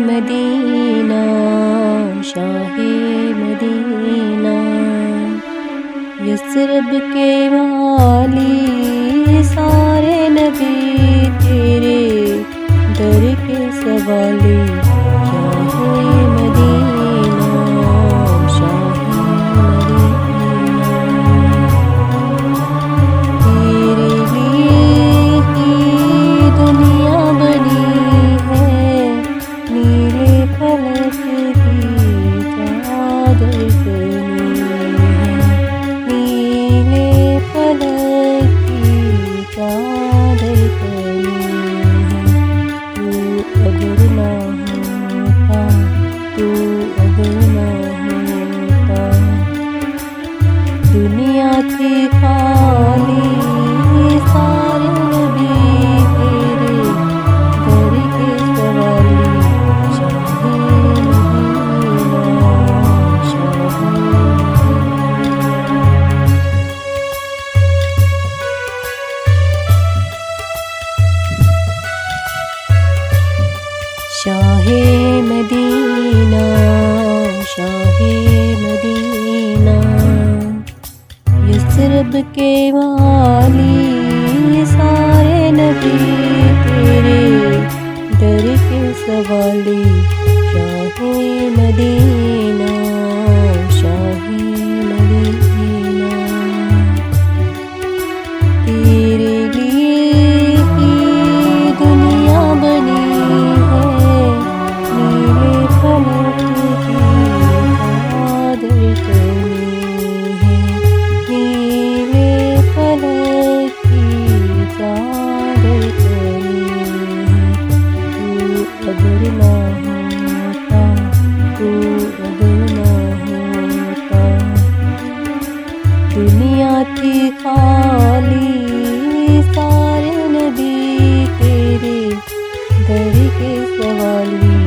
مدینہ شاہ مدینہ، یثرب کے والی سارے نبی تیرے در کے سوالی، شاہ مدینہ شاہ مدینہ، تیرے لیے ہی دنیا بنی ہے، نیلے فلک کی چادر تنی ہے، نیلے فلک کی چادر تنی ہے، تو اگر نہ ہوتا دنیا تھی خالی، سارے نبی تیرے در کے سوالی، شاہ مدینہ شاہ مدینہ شاہ مدینہ، یثرب کے والی سارے نبی تیرے در کے سوالی، شاہ مدینہ شاہ مدینہ، تیرے لیے ہی دنیا بنی ہے، نیلے فلک کی چادر تنی ہے، نیلے فلک کی چادر تنی ہے، تو اگر نہ ہوتا، تو اگر نہ ہوتا دنیا تھی خالی، سارے نبی تیرے در کے سوالی،